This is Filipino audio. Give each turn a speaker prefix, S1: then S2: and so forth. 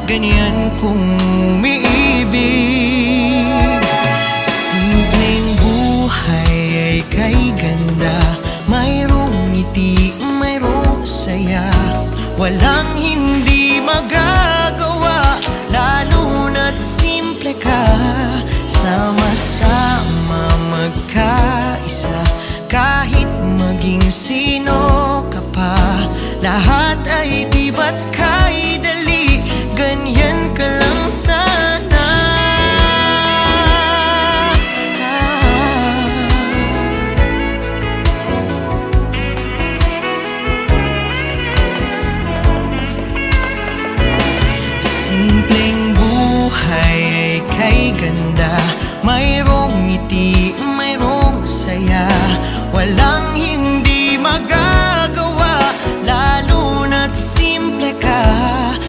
S1: ganyan kung umiibig. Simpleng buhay ay kay ganda, mayroong ngiti, mayroong saya. Walang hindi magagawa, lalo na't simple ka. Sama-sama magkaisa, kahit maging sino ka pa. Lahat ay di ba't kay dali, ganyan ka lang sana. Simpleng buhay ay kay ganda, mayroong ngiti